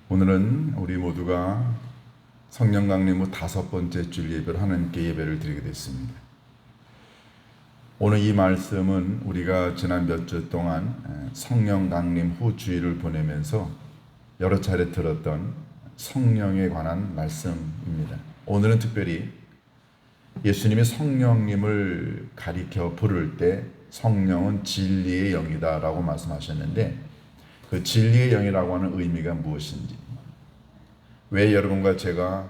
오늘은 우리 모두가 성령 강림 후 5번째 주일 예배를 하나님께 예배를 드리게 됐습니다. 오늘 이 말씀은 우리가 지난 몇 주 동안 성령 강림 후 주일을 보내면서 여러 차례 들었던 성령에 관한 말씀입니다. 오늘은 특별히 예수님이 성령님을 가리켜 부를 때 성령은 진리의 영이다 라고 말씀하셨는데, 그 진리의 영이라고 하는 의미가 무엇인지, 왜 여러분과 제가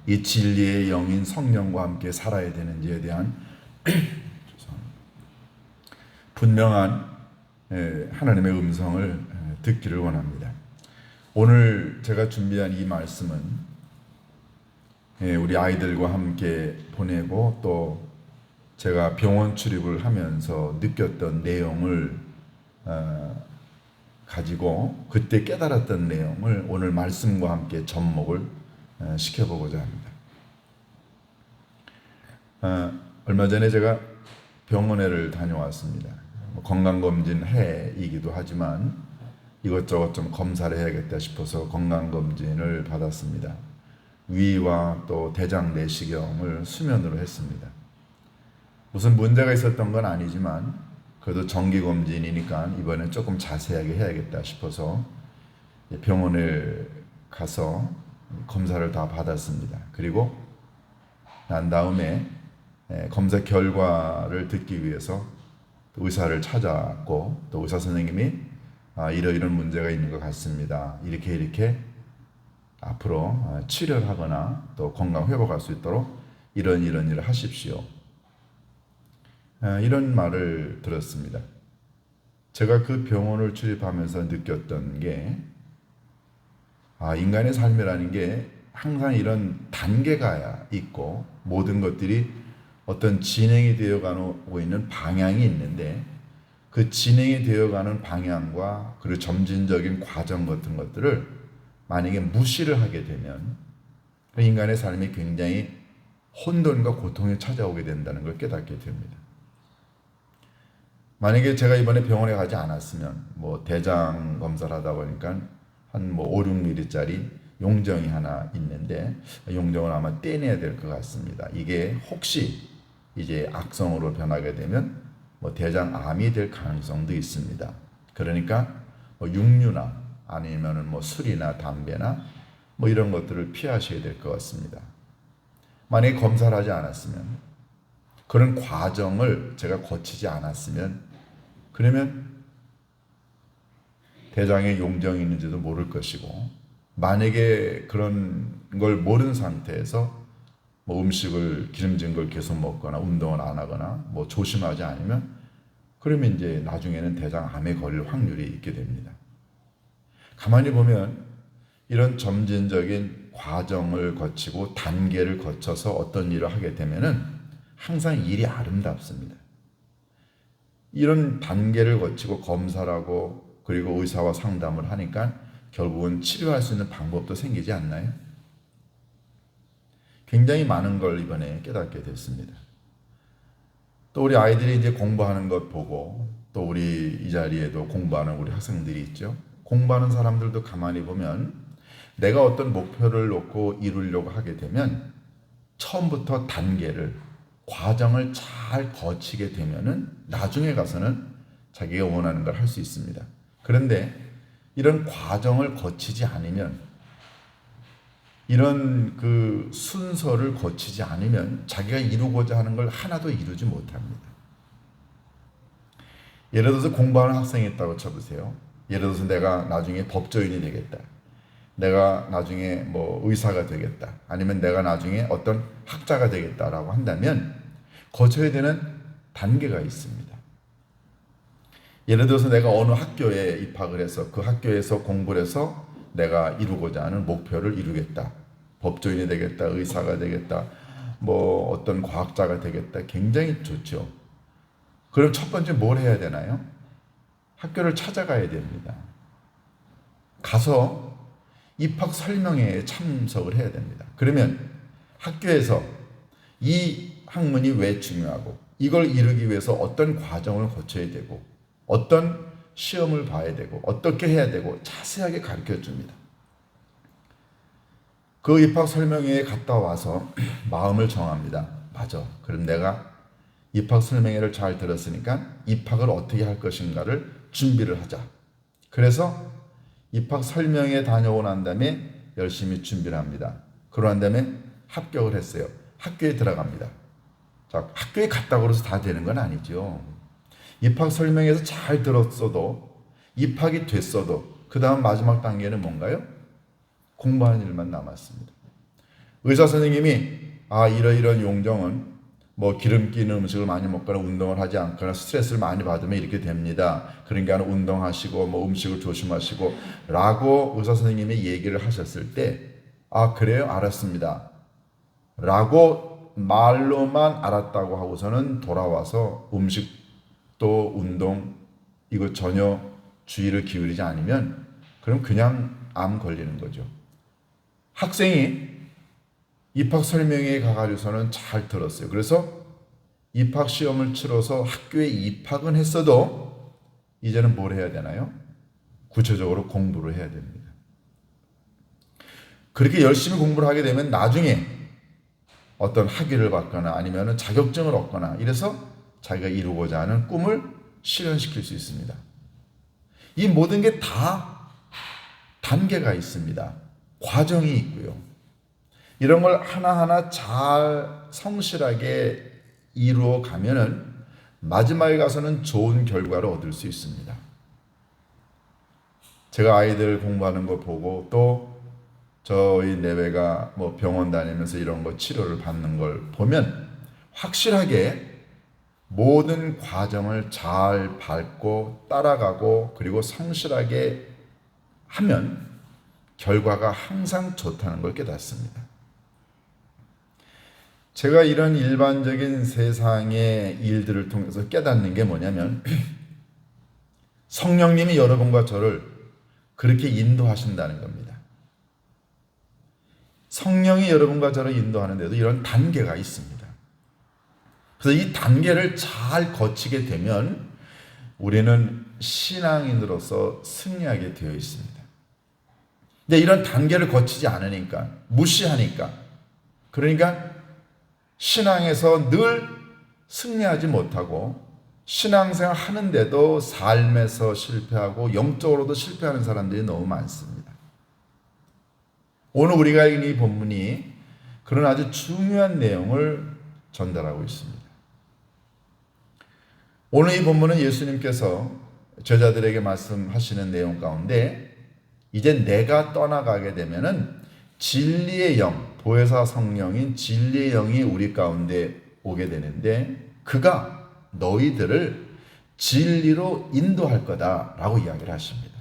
이 진리의 영인 성령과 함께 살아야 되는지에 대한 분명한 하나님의 음성을 듣기를 원합니다. 오늘 제가 준비한 이 말씀은 우리 아이들과 함께 보내고 또 제가 병원 출입을 하면서 느꼈던 내용을 가지고 그때 깨달았던 내용을 오늘 말씀과 함께 접목을 시켜보고자 합니다. 얼마 전에 제가 병원에를 다녀왔습니다. 건강검진 해이기도 하지만 이것저것 좀 검사를 해야겠다 싶어서 건강검진을 받았습니다. 위와 또 대장 내시경을 수면으로 했습니다. 무슨 문제가 있었던 건 아니지만 그래도 정기검진이니까 이번엔 조금 자세하게 해야겠다 싶어서 병원에 가서 검사를 다 받았습니다. 그리고 난 다음에 검사 결과를 듣기 위해서 의사를 찾았고, 또 의사 선생님이 이런 문제가 있는 것 같습니다. 이렇게 앞으로 치료를 하거나 또 건강 회복할 수 있도록 이런 일을 하십시오. 이런 말을 들었습니다. 제가 그 병원을 출입하면서 느꼈던 게, 인간의 삶이라는 게 항상 이런 단계가 있고 모든 것들이 어떤 진행이 되어가고 있는 방향이 있는데, 그 진행이 되어가는 방향과 그리고 점진적인 과정 같은 것들을 만약에 무시를 하게 되면 인간의 삶이 굉장히 혼돈과 고통이 찾아오게 된다는 걸 깨닫게 됩니다. 만약에 제가 이번에 병원에 가지 않았으면 대장 검사를 하다 보니까 한 5, 6mm짜리 용정이 하나 있는데, 용정을 아마 떼내야 될 것 같습니다. 이게 혹시 이제 악성으로 변하게 되면 대장암이 될 가능성도 있습니다. 그러니까 육류나 아니면은 술이나 담배나 이런 것들을 피하셔야 될 것 같습니다. 만약에 검사를 하지 않았으면, 그런 과정을 제가 거치지 않았으면, 그러면 대장에 용정이 있는지도 모를 것이고, 만약에 그런 걸 모르는 상태에서 음식을 기름진 걸 계속 먹거나 운동을 안 하거나 조심하지 않으면, 그러면 이제 나중에는 대장암에 걸릴 확률이 있게 됩니다. 가만히 보면 이런 점진적인 과정을 거치고 단계를 거쳐서 어떤 일을 하게 되면은 항상 일이 아름답습니다. 이런 단계를 거치고 검사를 하고 그리고 의사와 상담을 하니까 결국은 치료할 수 있는 방법도 생기지 않나요? 굉장히 많은 걸 이번에 깨닫게 됐습니다. 또 우리 아이들이 이제 공부하는 것 보고, 또 우리 이 자리에도 공부하는 우리 학생들이 있죠. 공부하는 사람들도 가만히 보면 내가 어떤 목표를 놓고 이루려고 하게 되면 처음부터 단계를, 과정을 잘 거치게 되면은 나중에 가서는 자기가 원하는 걸 할 수 있습니다. 그런데 이런 과정을 거치지 않으면, 이런 그 순서를 거치지 않으면 자기가 이루고자 하는 걸 하나도 이루지 못합니다. 예를 들어서 공부하는 학생이 있다고 쳐보세요. 예를 들어서 내가 나중에 법조인이 되겠다, 내가 나중에 의사가 되겠다, 아니면 내가 나중에 어떤 학자가 되겠다라고 한다면 거쳐야 되는 단계가 있습니다. 예를 들어서 내가 어느 학교에 입학을 해서 그 학교에서 공부를 해서 내가 이루고자 하는 목표를 이루겠다, 법조인이 되겠다, 의사가 되겠다, 어떤 과학자가 되겠다, 굉장히 좋죠. 그럼 첫 번째 뭘 해야 되나요? 학교를 찾아가야 됩니다. 가서 입학 설명회에 참석을 해야 됩니다. 그러면 학교에서 이 학문이 왜 중요하고 이걸 이루기 위해서 어떤 과정을 거쳐야 되고 어떤 시험을 봐야 되고 어떻게 해야 되고 자세하게 가르쳐 줍니다. 그 입학 설명회에 갔다 와서 마음을 정합니다. 맞아. 그럼 내가 입학 설명회를 잘 들었으니까 입학을 어떻게 할 것인가를 준비를 하자. 그래서 입학 설명회에 다녀오고 난 다음에 열심히 준비를 합니다. 그러고 난 다음에 합격을 했어요. 학교에 들어갑니다. 자, 학교에 갔다고 해서 다 되는 건 아니죠. 입학 설명회에서 잘 들었어도 입학이 됐어도 그 다음 마지막 단계는 뭔가요? 공부하는 일만 남았습니다. 의사 선생님이 이러이러한 용종은 뭐 기름 끼는 음식을 많이 먹거나 운동을 하지 않거나 스트레스를 많이 받으면 이렇게 됩니다. 그러니까 운동하시고 뭐 음식을 조심하시고 라고 의사 선생님이 얘기를 하셨을 때 그래요? 알았습니다. 라고 말로만 알았다고 하고서는 돌아와서 음식도 운동 이거 전혀 주의를 기울이지 않으면 그럼 그냥 암 걸리는 거죠. 학생이 입학 설명회에 가가지고서는 잘 들었어요. 그래서 입학 시험을 치러서 학교에 입학은 했어도 이제는 뭘 해야 되나요? 구체적으로 공부를 해야 됩니다. 그렇게 열심히 공부를 하게 되면 나중에 어떤 학위를 받거나 아니면 자격증을 얻거나 이래서 자기가 이루고자 하는 꿈을 실현시킬 수 있습니다. 이 모든 게 다 단계가 있습니다. 과정이 있고요. 이런 걸 하나하나 잘 성실하게 이루어 가면은 마지막에 가서는 좋은 결과를 얻을 수 있습니다. 제가 아이들 공부하는 거 보고 또 저희 내외가 뭐 병원 다니면서 이런 거 치료를 받는 걸 보면 확실하게 모든 과정을 잘 밟고 따라가고 그리고 성실하게 하면 결과가 항상 좋다는 걸 깨닫습니다. 제가 이런 일반적인 세상의 일들을 통해서 깨닫는 게 뭐냐면 성령님이 여러분과 저를 그렇게 인도하신다는 겁니다. 성령이 여러분과 저를 인도하는데도 이런 단계가 있습니다. 그래서 이 단계를 잘 거치게 되면 우리는 신앙인으로서 승리하게 되어 있습니다. 근데 이런 단계를 거치지 않으니까, 무시하니까, 그러니까 신앙에서 늘 승리하지 못하고 신앙생활 하는데도 삶에서 실패하고 영적으로도 실패하는 사람들이 너무 많습니다. 오늘 우리가 읽은 이 본문이 그런 아주 중요한 내용을 전달하고 있습니다. 오늘 이 본문은 예수님께서 제자들에게 말씀하시는 내용 가운데 이제 내가 떠나가게 되면은 진리의 영, 보혜사 성령인 진리의 영이 우리 가운데 오게 되는데 그가 너희들을 진리로 인도할 거다라고 이야기를 하십니다.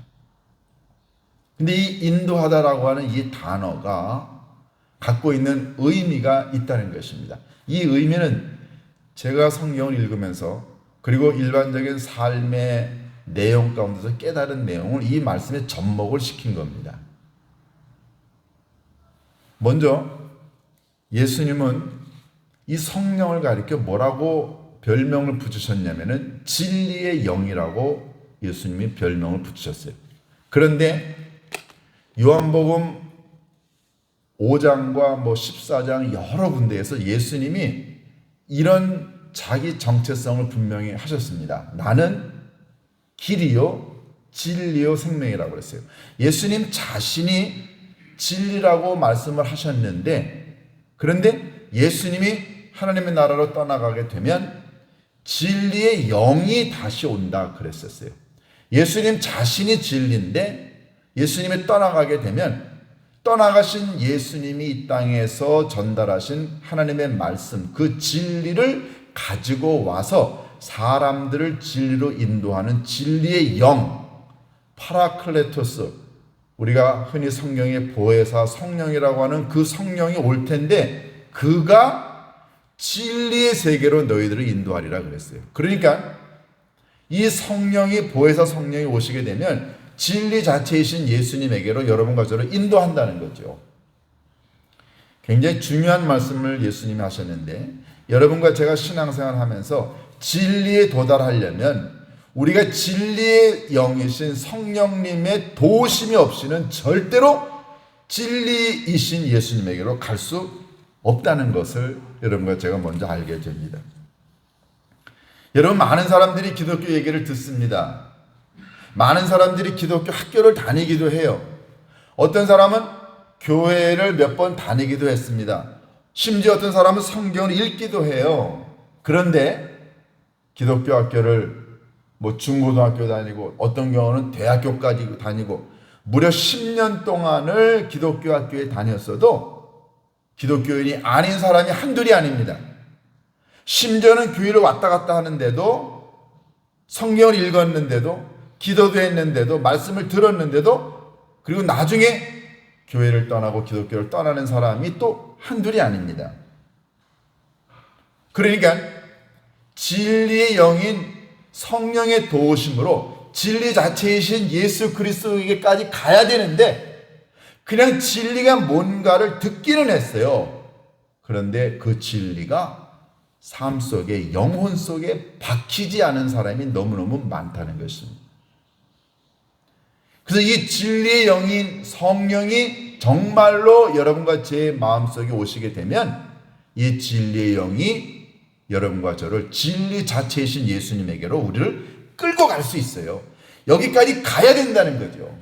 근데 이 인도하다라고 하는 이 단어가 갖고 있는 의미가 있다는 것입니다. 이 의미는 제가 성경을 읽으면서 그리고 일반적인 삶의 내용 가운데서 깨달은 내용을 이 말씀에 접목을 시킨 겁니다. 먼저 예수님은 이 성령을 가리켜 뭐라고 별명을 붙이셨냐면은 진리의 영이라고 예수님이 별명을 붙이셨어요. 그런데 요한복음 5장과 14장 여러 군데에서 예수님이 이런 자기 정체성을 분명히 하셨습니다. 나는 길이요 진리요 생명이라고 그랬어요. 예수님 자신이 진리라고 말씀을 하셨는데 그런데 예수님이 하나님의 나라로 떠나가게 되면 진리의 영이 다시 온다 그랬었어요. 예수님 자신이 진리인데 예수님이 떠나가게 되면 떠나가신 예수님이 이 땅에서 전달하신 하나님의 말씀 그 진리를 가지고 와서 사람들을 진리로 인도하는 진리의 영 파라클레토스 우리가 흔히 성경의 보혜사 성령이라고 하는 그 성령이 올 텐데 그가 진리의 세계로 너희들을 인도하리라 그랬어요. 그러니까 이 성령이 보혜사 성령이 오시게 되면 진리 자체이신 예수님에게로 여러분과 저를 인도한다는 거죠. 굉장히 중요한 말씀을 예수님이 하셨는데 여러분과 제가 신앙생활 하면서 진리에 도달하려면 우리가 진리의 영이신 성령님의 도우심이 없이는 절대로 진리이신 예수님에게로 갈 수 없다는 것을 여러분과 제가 먼저 알게 됩니다. 여러분, 많은 사람들이 기독교 얘기를 듣습니다. 많은 사람들이 기독교 학교를 다니기도 해요. 어떤 사람은 교회를 몇 번 다니기도 했습니다. 심지어 어떤 사람은 성경을 읽기도 해요. 그런데 기독교 학교를 중고등학교 다니고 어떤 경우는 대학교까지 다니고 무려 10년 동안을 기독교 학교에 다녔어도 기독교인이 아닌 사람이 한둘이 아닙니다. 심지어는 교회를 왔다 갔다 하는데도, 성경을 읽었는데도, 기도도 했는데도, 말씀을 들었는데도, 그리고 나중에 교회를 떠나고 기독교를 떠나는 사람이 또 한둘이 아닙니다. 그러니까 진리의 영인 성령의 도우심으로 진리 자체이신 예수 그리스도에게까지 가야 되는데 그냥 진리가 뭔가를 듣기는 했어요. 그런데 그 진리가 삶 속에, 영혼 속에 박히지 않은 사람이 너무너무 많다는 것입니다. 그래서 이 진리의 영인 성령이 정말로 여러분과 제 마음속에 오시게 되면 이 진리의 영이 여러분과 저를 진리 자체이신 예수님에게로 우리를 끌고 갈 수 있어요. 여기까지 가야 된다는 거죠.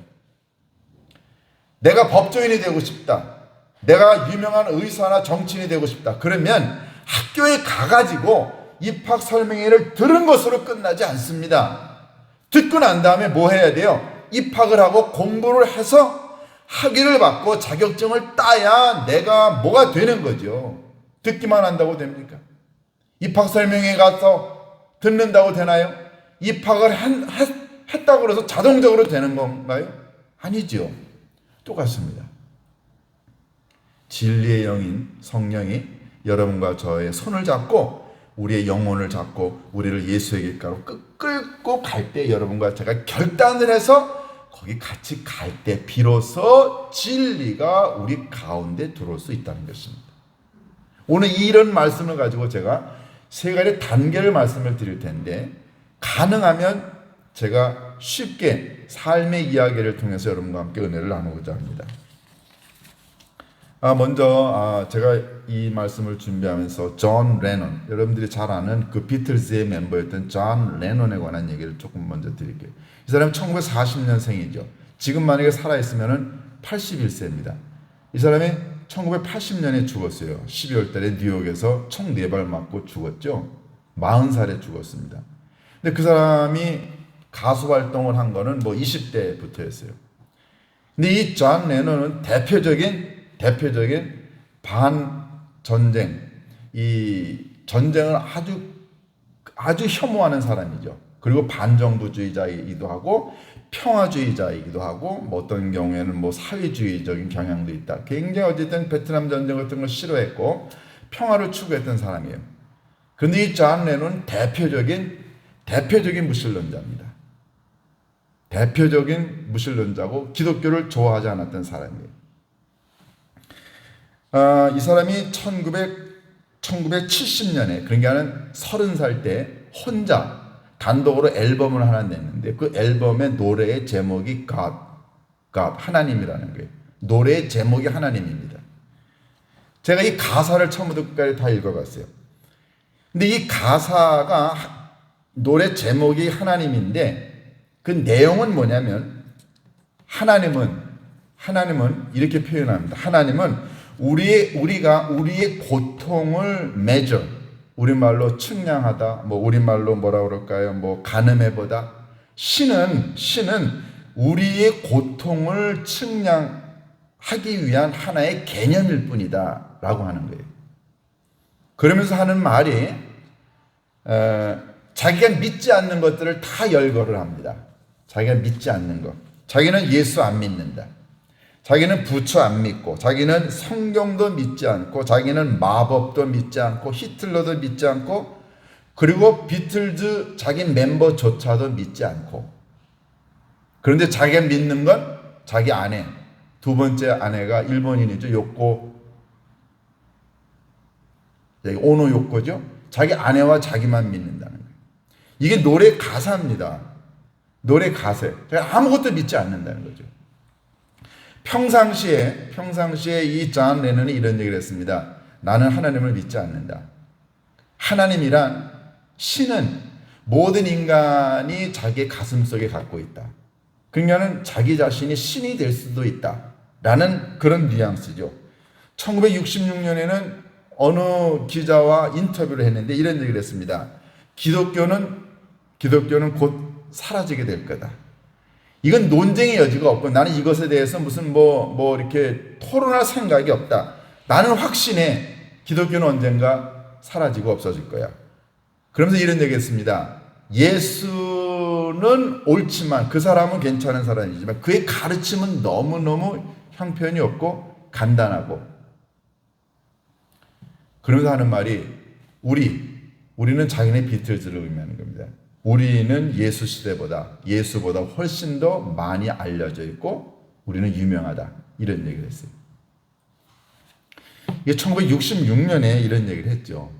내가 법조인이 되고 싶다. 내가 유명한 의사나 정치인이 되고 싶다. 그러면 학교에 가가지고 입학 설명회를 들은 것으로 끝나지 않습니다. 듣고 난 다음에 뭐 해야 돼요? 입학을 하고 공부를 해서 학위를 받고 자격증을 따야 내가 뭐가 되는 거죠. 듣기만 한다고 됩니까? 입학 설명회 가서 듣는다고 되나요? 입학을 했다고 해서 자동적으로 되는 건가요? 아니죠. 똑같습니다. 진리의 영인 성령이 여러분과 저의 손을 잡고 우리의 영혼을 잡고 우리를 예수에게로 끌고 갈 때 여러분과 제가 결단을 해서 거기 같이 갈 때 비로소 진리가 우리 가운데 들어올 수 있다는 것입니다. 오늘 이런 말씀을 가지고 제가 세 가지 단계를 말씀을 드릴 텐데 가능하면 제가 쉽게 삶의 이야기를 통해서 여러분과 함께 은혜를 나누고자 합니다. 먼저 제가 이 말씀을 준비하면서 존 레논, 여러분들이 잘 아는 그 비틀즈의 멤버였던 존 레논에 관한 얘기를 조금 먼저 드릴게요. 이 사람은 1940년생이죠. 지금 만약에 살아있으면 81세입니다. 이 사람이 1980년에 죽었어요. 12월 달에 뉴욕에서 총 4발 맞고 죽었죠. 40살에 죽었습니다. 근데 그 사람이 가수 활동을 한 거는 20대부터였어요. 근데 이 존 레논은 대표적인 반전쟁, 이 전쟁을 아주 혐오하는 사람이죠. 그리고 반정부주의자이기도 하고 평화주의자이기도 하고 어떤 경우에는 사회주의적인 경향도 있다. 굉장히 어쨌든 베트남 전쟁 같은 걸 싫어했고 평화를 추구했던 사람이에요. 그런데 이 존 레논은 대표적인 무신론자입니다. 대표적인 무신론자고 기독교를 좋아하지 않았던 사람이에요. 이 사람이 1970년에 그러니까 30살 때 혼자 단독으로 앨범을 하나 냈는데 그 앨범의 노래의 제목이 God, 하나님이라는 거예요. 노래의 제목이 하나님입니다. 제가 이 가사를 처음부터 끝까지 다 읽어봤어요. 근데 이 가사가 노래 제목이 하나님인데 그 내용은 뭐냐면 하나님은 이렇게 표현합니다. 하나님은 우리가 우리의 고통을 measure, 우리말로 측량하다, 우리말로 뭐라 그럴까요? 가늠해보다. 신은 우리의 고통을 측량하기 위한 하나의 개념일 뿐이다 라고 하는 거예요. 그러면서 하는 말이 자기가 믿지 않는 것들을 다 열거를 합니다. 자기가 믿지 않는 것. 자기는 예수 안 믿는다. 자기는 부처 안 믿고, 자기는 성경도 믿지 않고, 자기는 마법도 믿지 않고, 히틀러도 믿지 않고, 그리고 비틀즈 자기 멤버조차도 믿지 않고. 그런데 자기가 믿는 건 자기 아내, 두 번째 아내가 일본인이죠. 오노 요코죠. 자기 아내와 자기만 믿는다는 거예요. 이게 노래 가사입니다. 노래 가사. 아무것도 믿지 않는다는 거죠. 평상시에 이 존 레논이 이런 얘기를 했습니다. 나는 하나님을 믿지 않는다. 하나님이란 신은 모든 인간이 자기의 가슴 속에 갖고 있다. 그러니까는 자기 자신이 신이 될 수도 있다. 라는 그런 뉘앙스죠. 1966년에는 어느 기자와 인터뷰를 했는데 이런 얘기를 했습니다. 기독교는 곧 사라지게 될 거다. 이건 논쟁의 여지가 없고 나는 이것에 대해서 무슨 이렇게 토론할 생각이 없다. 나는 확신해. 기독교는 언젠가 사라지고 없어질 거야. 그러면서 이런 얘기 했습니다. 예수는 옳지만 그 사람은 괜찮은 사람이지만 그의 가르침은 너무너무 형편이 없고 간단하고, 그러면서 하는 말이 우리는 자기네 비틀즈를 의미하는 겁니다. 우리는 예수보다 훨씬 더 많이 알려져 있고 우리는 유명하다. 이런 얘기를 했어요. 이게 1966년에 이런 얘기를 했죠.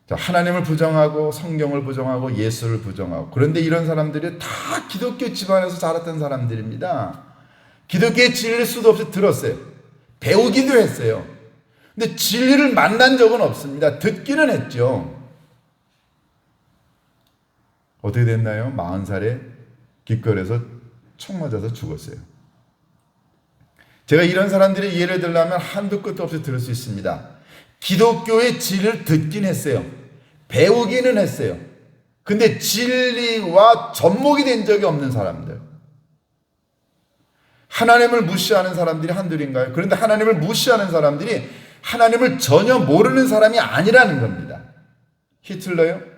하나님을 부정하고 성경을 부정하고 예수를 부정하고, 그런데 이런 사람들이 다 기독교 집안에서 자랐던 사람들입니다. 기독교의 진리를 수도 없이 들었어요. 배우기도 했어요. 근데 진리를 만난 적은 없습니다. 듣기는 했죠. 어떻게 됐나요? 40살에 길거리에서 총 맞아서 죽었어요. 제가 이런 사람들의 예를 들려면 한두 끝도 없이 들을 수 있습니다. 기독교의 진리를 듣긴 했어요. 배우기는 했어요. 근데 진리와 접목이 된 적이 없는 사람들. 하나님을 무시하는 사람들이 한둘인가요? 그런데 하나님을 무시하는 사람들이 하나님을 전혀 모르는 사람이 아니라는 겁니다. 히틀러요?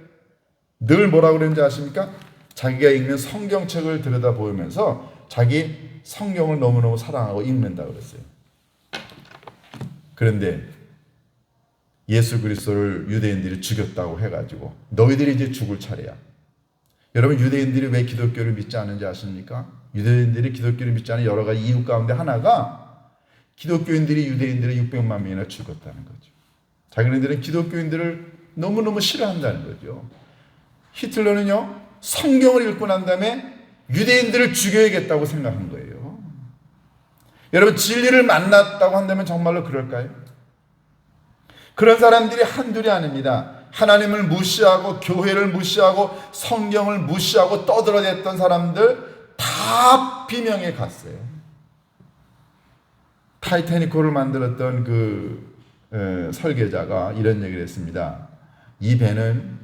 늘 뭐라고 그랬는지 아십니까? 자기가 읽는 성경책을 들여다보면서 자기 성경을 너무너무 사랑하고 읽는다고 그랬어요. 그런데 예수 그리스도를 유대인들이 죽였다고 해가지고 너희들이 이제 죽을 차례야. 여러분, 유대인들이 왜 기독교를 믿지 않는지 아십니까? 유대인들이 기독교를 믿지 않는 여러 가지 이유 가운데 하나가 기독교인들이 유대인들의 600만 명이나 죽었다는 거죠. 자기네들은 기독교인들을 너무너무 싫어한다는 거죠. 히틀러는요, 성경을 읽고 난 다음에 유대인들을 죽여야겠다고 생각한 거예요. 여러분, 진리를 만났다고 한다면 정말로 그럴까요? 그런 사람들이 한둘이 아닙니다. 하나님을 무시하고 교회를 무시하고 성경을 무시하고 떠들어댔던 사람들 다 비명에 갔어요. 타이타닉호를 만들었던 그 설계자가 이런 얘기를 했습니다. 이 배는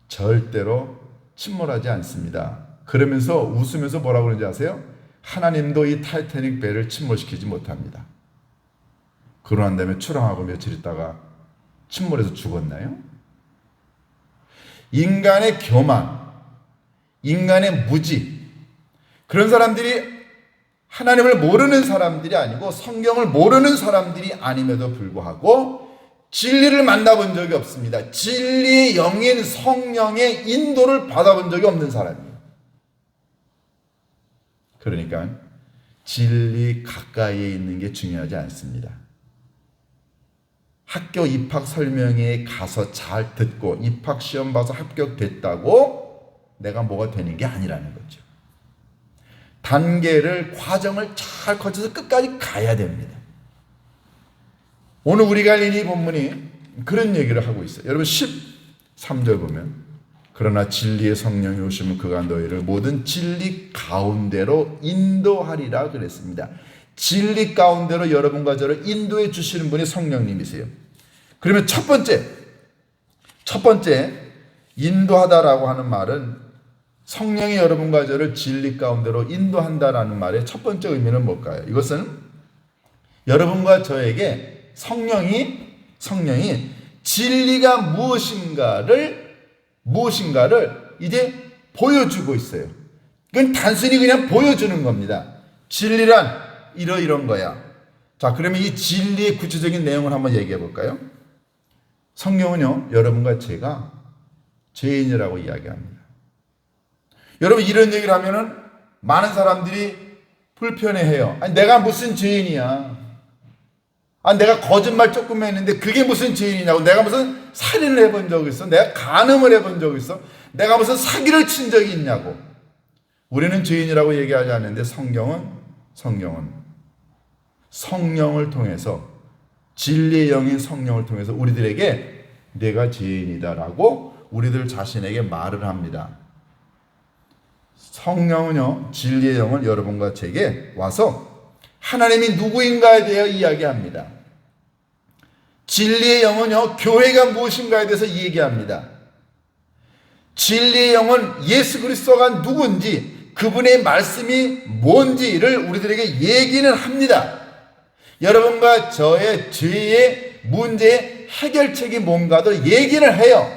절대로 침몰하지 않습니다. 그러면서 웃으면서 뭐라고 그러는지 아세요? 하나님도 이 타이타닉 배를 침몰시키지 못합니다. 그러고 난 다음에 출항하고 며칠 있다가 침몰해서 죽었나요? 인간의 교만, 인간의 무지, 그런 사람들이 하나님을 모르는 사람들이 아니고 성경을 모르는 사람들이 아님에도 불구하고 진리를 만나본 적이 없습니다. 진리의 영인 성령의 인도를 받아본 적이 없는 사람이에요. 그러니까 진리 가까이에 있는 게 중요하지 않습니다. 학교 입학 설명회에 가서 잘 듣고 입학 시험 봐서 합격됐다고 내가 뭐가 되는 게 아니라는 거죠. 과정을 잘 거쳐서 끝까지 가야 됩니다. 오늘 우리가 읽은 이 본문이 그런 얘기를 하고 있어요. 여러분 13절 보면 그러나 진리의 성령이 오시면 그가 너희를 모든 진리 가운데로 인도하리라 그랬습니다. 진리 가운데로 여러분과 저를 인도해 주시는 분이 성령님이세요. 그러면 첫 번째 인도하다라고 하는 말은 성령이 여러분과 저를 진리 가운데로 인도한다라는 말의 첫 번째 의미는 뭘까요? 이것은 여러분과 저에게 성령이 진리가 무엇인가를 이제 보여주고 있어요. 그건 단순히 그냥 보여주는 겁니다. 진리란 이런 거야. 자, 그러면 이 진리의 구체적인 내용을 한번 얘기해 볼까요? 성경은요, 여러분과 제가 죄인이라고 이야기합니다. 여러분, 이런 얘기를 하면은 많은 사람들이 불편해해요. 아니, 내가 무슨 죄인이야? 내가 거짓말 조금 했는데 그게 무슨 죄인이냐고? 내가 무슨 살인을 해본 적이 있어? 내가 간음을 해본 적이 있어? 내가 무슨 사기를 친 적이 있냐고. 우리는 죄인이라고 얘기하지 않는데 성경은 성령을 통해서, 진리의 영인 성령을 통해서 우리들에게 내가 죄인이다라고 우리들 자신에게 말을 합니다. 성령은요, 진리의 영은 여러분과 제게 와서 하나님이 누구인가에 대해 이야기합니다. 진리의 영은요, 교회가 무엇인가에 대해서 얘기합니다. 진리의 영은 예수 그리스도가 누군지, 그분의 말씀이 뭔지를 우리들에게 얘기는 합니다. 여러분과 저의 죄의 문제의 해결책이 뭔가도 얘기를 해요.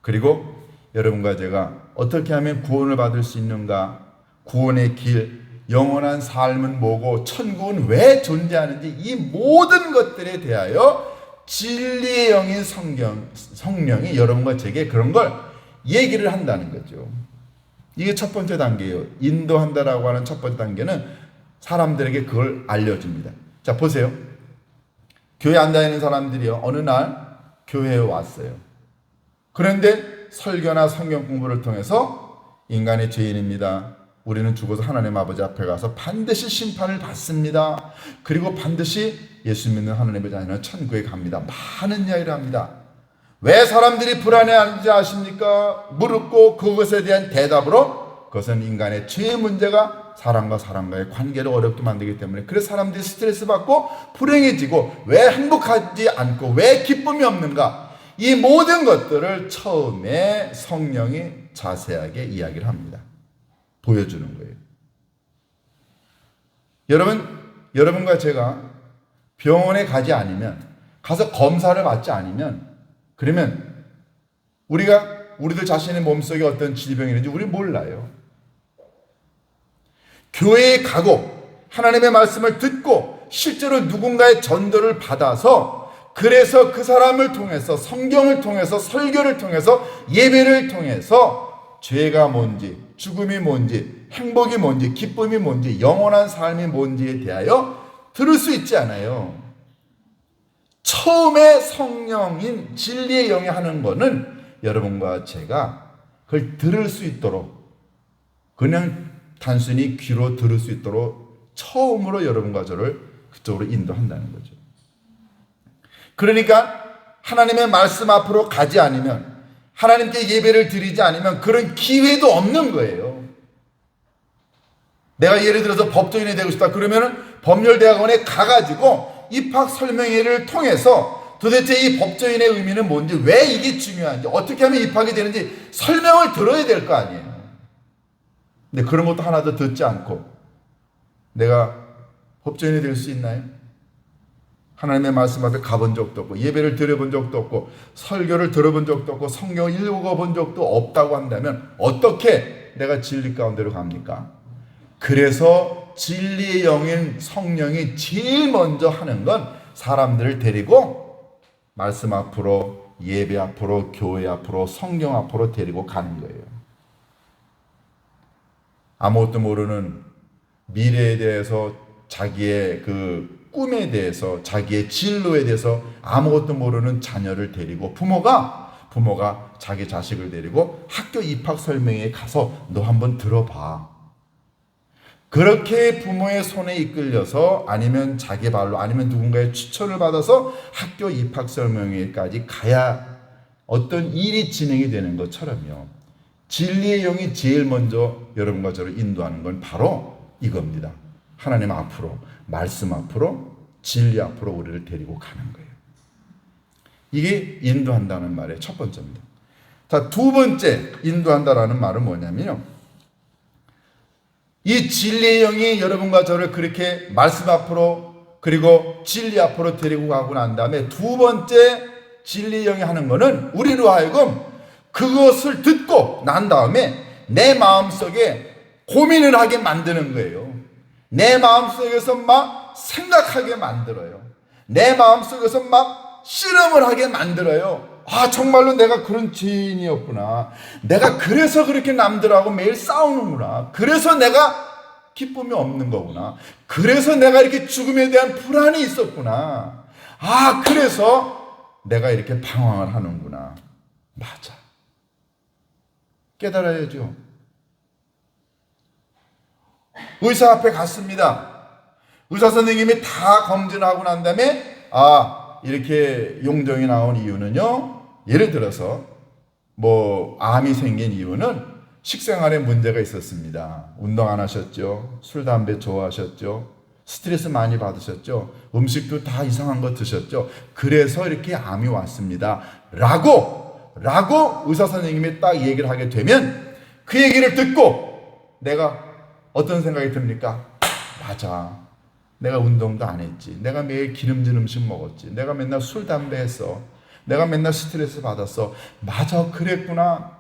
그리고 여러분과 제가 어떻게 하면 구원을 받을 수 있는가, 구원의 길, 영원한 삶은 뭐고, 천국은 왜 존재하는지, 이 모든 것들에 대하여 진리의 영인 성령이 여러분과 제게 그런 걸 얘기를 한다는 거죠. 이게 첫 번째 단계예요. 인도한다라고 하는 첫 번째 단계는 사람들에게 그걸 알려줍니다. 자, 보세요. 교회 안 다니는 사람들이요, 어느 날 교회에 왔어요. 그런데 설교나 성경 공부를 통해서 인간의 죄인입니다. 우리는 죽어서 하나님 아버지 앞에 가서 반드시 심판을 받습니다. 그리고 반드시 예수 믿는 하나님의 자녀는 천국에 갑니다. 많은 이야기를 합니다. 왜 사람들이 불안해하는지 아십니까? 물었고 그것에 대한 대답으로, 그것은 인간의 죄의 문제가 사람과 사람과의 관계를 어렵게 만들기 때문에, 그래서 사람들이 스트레스 받고 불행해지고, 왜 행복하지 않고 왜 기쁨이 없는가, 이 모든 것들을 처음에 성령이 자세하게 이야기를 합니다. 보여주는 거예요. 여러분과 제가 병원에 가지 않으면, 가서 검사를 받지 않으면, 그러면 우리들 자신의 몸속에 어떤 질병이 있는지 우리 몰라요. 교회에 가고 하나님의 말씀을 듣고 실제로 누군가의 전도를 받아서, 그래서 그 사람을 통해서, 성경을 통해서, 설교를 통해서, 예배를 통해서 죄가 뭔지, 죽음이 뭔지, 행복이 뭔지, 기쁨이 뭔지, 영원한 삶이 뭔지에 대하여 들을 수 있지 않아요. 처음에 성령인 진리의 영이 하는 거는 여러분과 제가 그걸 들을 수 있도록, 그냥 단순히 귀로 들을 수 있도록 처음으로 여러분과 저를 그쪽으로 인도한다는 거죠. 그러니까 하나님의 말씀 앞으로 가지 않으면, 하나님께 예배를 드리지 않으면 그런 기회도 없는 거예요. 내가 예를 들어서 법조인이 되고 싶다 그러면 법률대학원에 가가지고 입학 설명회를 통해서 도대체 이 법조인의 의미는 뭔지, 왜 이게 중요한지, 어떻게 하면 입학이 되는지 설명을 들어야 될 거 아니에요. 근데 그런 것도 하나도 듣지 않고 내가 법조인이 될 수 있나요? 하나님의 말씀 앞에 가본 적도 없고, 예배를 드려본 적도 없고, 설교를 들어본 적도 없고, 성경을 읽어본 적도 없다고 한다면 어떻게 내가 진리 가운데로 갑니까? 그래서 진리의 영인 성령이 제일 먼저 하는 건 사람들을 데리고 말씀 앞으로, 예배 앞으로, 교회 앞으로, 성경 앞으로 데리고 가는 거예요. 아무것도 모르는 미래에 대해서, 자기의 그 꿈에 대해서, 자기의 진로에 대해서 아무것도 모르는 자녀를 데리고, 부모가 자기 자식을 데리고 학교 입학 설명회에 가서 너 한번 들어봐. 그렇게 부모의 손에 이끌려서, 아니면 자기 발로, 아니면 누군가의 추천을 받아서 학교 입학 설명회까지 가야 어떤 일이 진행이 되는 것처럼요, 진리의 영이 제일 먼저 여러분과 저를 인도하는 건 바로 이겁니다. 하나님 앞으로, 말씀 앞으로, 진리 앞으로 우리를 데리고 가는 거예요. 이게 인도한다는 말의 첫 번째입니다. 자, 두 번째 인도한다라는 말은 뭐냐면요, 이 진리의 영이 여러분과 저를 그렇게 말씀 앞으로, 그리고 진리 앞으로 데리고 가고 난 다음에 두 번째 진리의 영이 하는 거는 우리로 하여금 그것을 듣고 난 다음에 내 마음속에 고민을 하게 만드는 거예요. 내 마음속에서 막 생각하게 만들어요. 내 마음속에서 막 실험을 하게 만들어요. 아, 정말로 내가 그런 죄인이었구나. 내가 그래서 그렇게 남들하고 매일 싸우는구나. 그래서 내가 기쁨이 없는 거구나. 그래서 내가 이렇게 죽음에 대한 불안이 있었구나. 아, 그래서 내가 이렇게 방황을 하는구나. 맞아. 깨달아야죠. 의사 앞에 갔습니다. 의사 선생님이 다 검진하고 난 다음에 이렇게 용종이 나온 이유는요. 예를 들어서 암이 생긴 이유는 식생활에 문제가 있었습니다. 운동 안 하셨죠? 술, 담배 좋아하셨죠? 스트레스 많이 받으셨죠? 음식도 다 이상한 거 드셨죠? 그래서 이렇게 암이 왔습니다. 라고 의사 선생님이 딱 얘기를 하게 되면 그 얘기를 듣고 내가 어떤 생각이 듭니까? 맞아. 내가 운동도 안 했지. 내가 매일 기름진 음식 먹었지. 내가 맨날 술, 담배 했어. 내가 맨날 스트레스 받았어. 맞아. 그랬구나.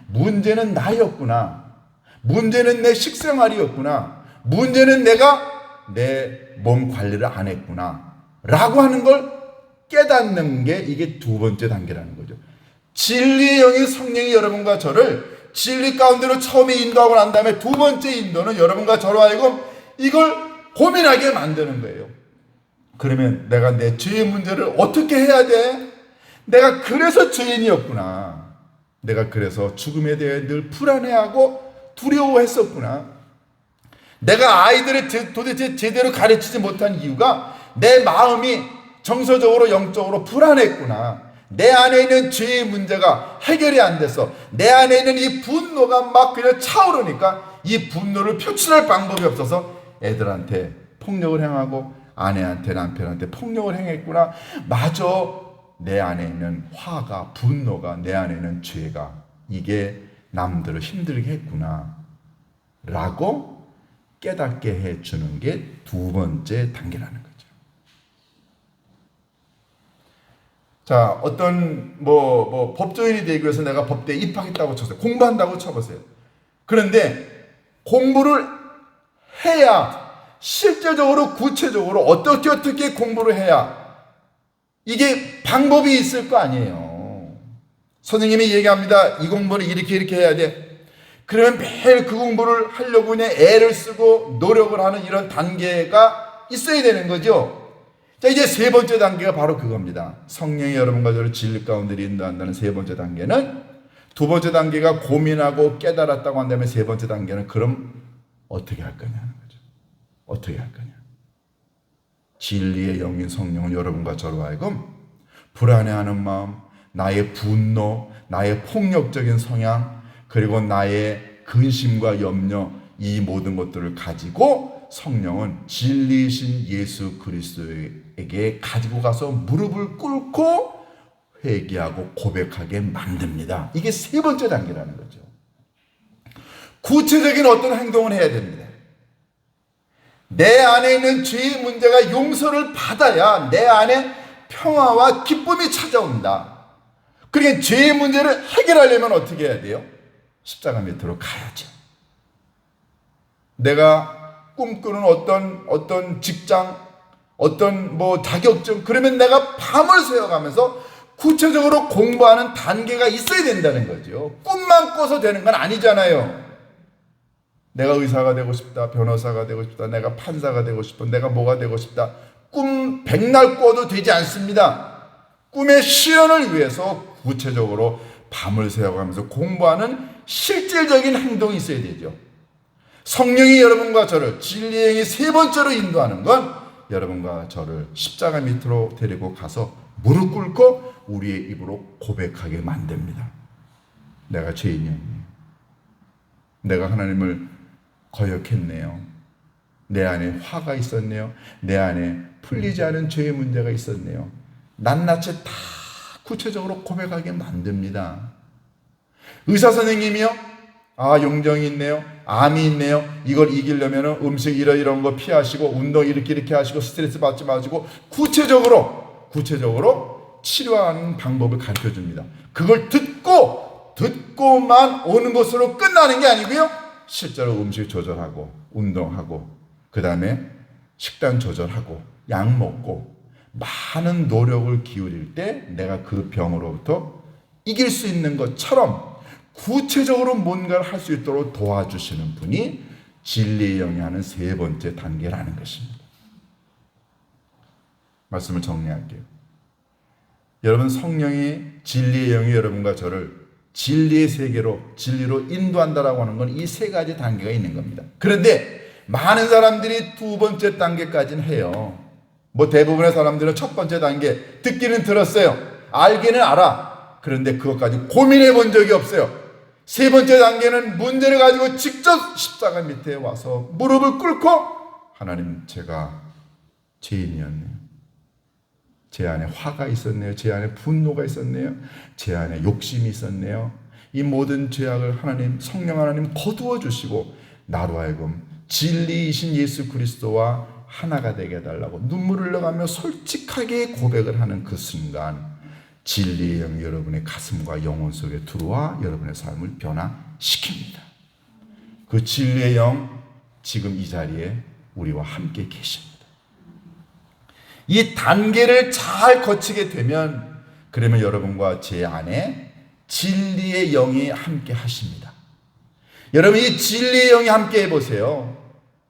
문제는 나였구나. 문제는 내 식생활이었구나. 문제는 내가 내 몸 관리를 안 했구나. 라고 하는 걸 깨닫는 게 이게 두 번째 단계라는 거죠. 진리의 영이 성령이 여러분과 저를 진리 가운데로 처음에 인도하고 난 다음에 두 번째 인도는 여러분과 저로 하여금 이걸 고민하게 만드는 거예요. 그러면 내가 내 죄의 문제를 어떻게 해야 돼? 내가 그래서 죄인이었구나. 내가 그래서 죽음에 대해 늘 불안해하고 두려워했었구나. 내가 아이들을 도대체 제대로 가르치지 못한 이유가 내 마음이 정서적으로 영적으로 불안했구나. 내 안에 있는 죄의 문제가 해결이 안 돼서 내 안에 있는 이 분노가 막 그냥 차오르니까 이 분노를 표출할 방법이 없어서 애들한테 폭력을 행하고 아내한테 남편한테 폭력을 행했구나. 맞아. 내 안에 있는 화가 분노가 내 안에 있는 죄가 이게 남들을 힘들게 했구나 라고 깨닫게 해주는 게 두 번째 단계라는 거죠. 자, 어떤 법조인이 되기 위해서 내가 법대에 입학했다고 쳐보세요. 공부한다고 쳐보세요. 그런데 공부를 해야 실제적으로 구체적으로 어떻게 공부를 해야 이게 방법이 있을 거 아니에요. 선생님이 얘기합니다. 이 공부를 이렇게 해야 돼. 그러면 매일 그 공부를 하려고 그냥 애를 쓰고 노력을 하는 이런 단계가 있어야 되는 거죠. 자, 이제 세 번째 단계가 바로 그겁니다. 성령이 여러분과 저를 진리 가운데 인도한다는 세 번째 단계는 두 번째 단계가 고민하고 깨달았다고 한다면 세 번째 단계는 그럼 어떻게 할 거냐 하는 거죠. 어떻게 할 거냐. 진리의 영인 성령은 여러분과 저로 하여금 불안해하는 마음, 나의 분노, 나의 폭력적인 성향, 그리고 나의 근심과 염려, 이 모든 것들을 가지고 성령은 진리이신 예수 그리스도에게 가지고 가서 무릎을 꿇고 회개하고 고백하게 만듭니다. 이게 세 번째 단계라는 거죠. 구체적인 어떤 행동을 해야 됩니다. 내 안에 있는 죄의 문제가 용서를 받아야 내 안에 평화와 기쁨이 찾아온다. 그러니까 죄의 문제를 해결하려면 어떻게 해야 돼요? 십자가 밑으로 가야죠. 내가 꿈꾸는 어떤 직장, 어떤 자격증, 그러면 내가 밤을 새워가면서 구체적으로 공부하는 단계가 있어야 된다는 거죠. 꿈만 꿔서 되는 건 아니잖아요. 내가 의사가 되고 싶다, 변호사가 되고 싶다, 내가 판사가 되고 싶다, 내가 뭐가 되고 싶다. 꿈 백날 꿔도 되지 않습니다. 꿈의 실현을 위해서 구체적으로 밤을 새워가면서 공부하는 실질적인 행동이 있어야 되죠. 성령이 여러분과 저를 진리의 영이 세 번째로 인도하는 건 여러분과 저를 십자가 밑으로 데리고 가서 무릎 꿇고 우리의 입으로 고백하게 만듭니다. 내가 죄인이었네요. 내가 하나님을 거역했네요. 내 안에 화가 있었네요. 내 안에 풀리지 않은 죄의 문제가 있었네요. 낱낱이 다 구체적으로 고백하게 만듭니다. 의사 선생님이요? 용종이 있네요. 암이 있네요. 이걸 이기려면 음식 이런 거 피하시고 운동 이렇게 하시고 스트레스 받지 마시고 구체적으로 치료하는 방법을 가르쳐 줍니다. 그걸 듣고만 오는 것으로 끝나는 게 아니고요. 실제로 음식 조절하고 운동하고 그 다음에 식단 조절하고 약 먹고 많은 노력을 기울일 때 내가 그 병으로부터 이길 수 있는 것처럼 구체적으로 뭔가를 할 수 있도록 도와주시는 분이 진리의 영이 하는 세 번째 단계라는 것입니다. 말씀을 정리할게요. 여러분, 성령이, 진리의 영이 여러분과 저를 진리의 세계로, 진리로 인도한다라고 하는 건 이 세 가지 단계가 있는 겁니다. 그런데 많은 사람들이 두 번째 단계까지는 해요. 뭐 대부분의 사람들은 첫 번째 단계, 듣기는 들었어요. 알기는 알아. 그런데 그것까지 고민해 본 적이 없어요. 세 번째 단계는 문제를 가지고 직접 십자가 밑에 와서 무릎을 꿇고, 하나님, 제가 죄인이었네요. 제 안에 화가 있었네요. 제 안에 분노가 있었네요. 제 안에 욕심이 있었네요. 이 모든 죄악을 하나님, 성령 하나님 거두어 주시고 나로 하여금 진리이신 예수 그리스도와 하나가 되게 해달라고 눈물을 흘려가며 솔직하게 고백을 하는 그 순간, 진리의 영이 여러분의 가슴과 영혼 속에 들어와 여러분의 삶을 변화시킵니다. 그 진리의 영, 지금 이 자리에 우리와 함께 계십니다. 이 단계를 잘 거치게 되면, 그러면 여러분과 제 안에 진리의 영이 함께 하십니다. 여러분, 이 진리의 영이 함께 해보세요.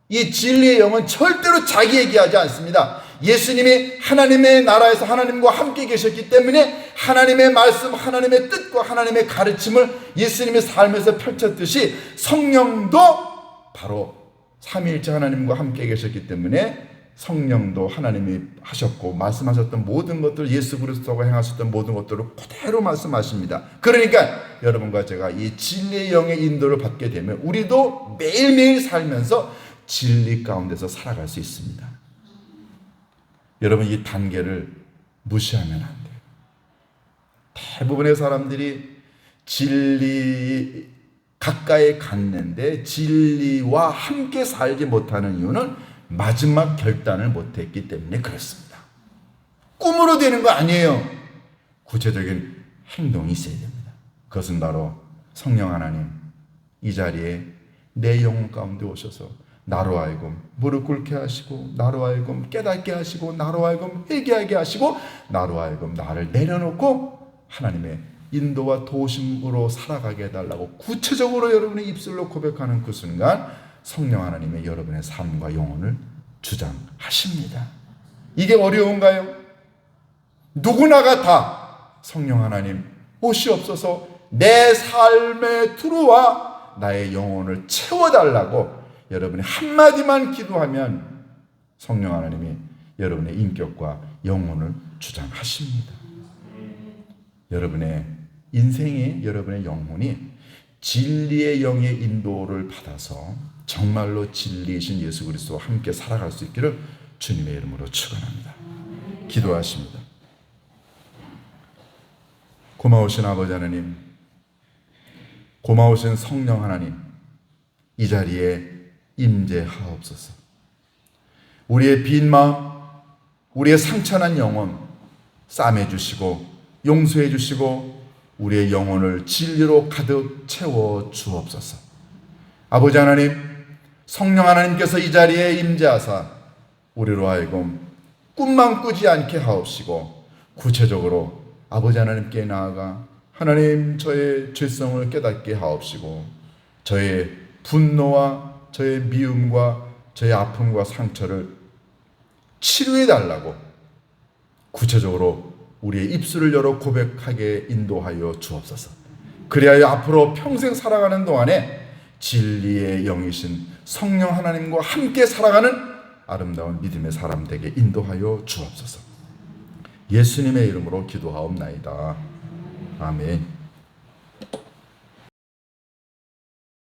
이 진리의 영은 절대로 자기 얘기하지 않습니다. 예수님이 하나님의 나라에서 하나님과 함께 계셨기 때문에 하나님의 말씀, 하나님의 뜻과 하나님의 가르침을 예수님의 삶에서 펼쳤듯이, 성령도 바로 삼위일체 하나님과 함께 계셨기 때문에 성령도 하나님이 하셨고 말씀하셨던 모든 것들, 예수 그리스도가 행하셨던 모든 것들을 그대로 말씀하십니다. 그러니까 여러분과 제가 이 진리의 영의 인도를 받게 되면 우리도 매일매일 살면서 진리 가운데서 살아갈 수 있습니다. 여러분, 이 단계를 무시하면 안 돼요. 대부분의 사람들이 진리 가까이 갔는데 진리와 함께 살지 못하는 이유는 마지막 결단을 못했기 때문에 그렇습니다. 꿈으로 되는 거 아니에요. 구체적인 행동이 있어야 됩니다. 그것은 바로 성령 하나님, 이 자리에 내 영혼 가운데 오셔서 나로 하여금 무릎 꿇게 하시고, 나로 하여금 깨닫게 하시고, 나로 하여금 회개하게 하시고, 나로 하여금 나를 내려놓고 하나님의 인도와 도우심으로 살아가게 해달라고 구체적으로 여러분의 입술로 고백하는 그 순간, 성령 하나님의 여러분의 삶과 영혼을 주장하십니다. 이게 어려운가요? 누구나가 다 성령 하나님 오시옵소서, 내 삶에 들어와 나의 영혼을 채워달라고 여러분이 한마디만 기도하면 성령 하나님이 여러분의 인격과 영혼을 주장하십니다. 여러분의 인생이, 여러분의 영혼이 진리의 영의 인도를 받아서 정말로 진리이신 예수 그리스도와 함께 살아갈 수 있기를 주님의 이름으로 축원합니다. 기도하십니다. 고마우신 아버지 하나님, 고마우신 성령 하나님, 이 자리에 임재하옵소서. 우리의 빈 마음, 우리의 상처난 영혼 싸매 주시고 용서해 주시고 우리의 영혼을 진리로 가득 채워 주옵소서. 아버지 하나님, 성령 하나님께서 이 자리에 임재하사 우리로 하여금 꿈만 꾸지 않게 하옵시고, 구체적으로 아버지 하나님께 나아가 하나님, 저의 죄성을 깨닫게 하옵시고, 저의 분노와 저의 미움과 저의 아픔과 상처를 치료해 달라고 구체적으로 우리의 입술을 열어 고백하게 인도하여 주옵소서. 그리하여 앞으로 평생 살아가는 동안에 진리의 영이신 성령 하나님과 함께 살아가는 아름다운 믿음의 사람 되게 인도하여 주옵소서. 예수님의 이름으로 기도하옵나이다. 아멘.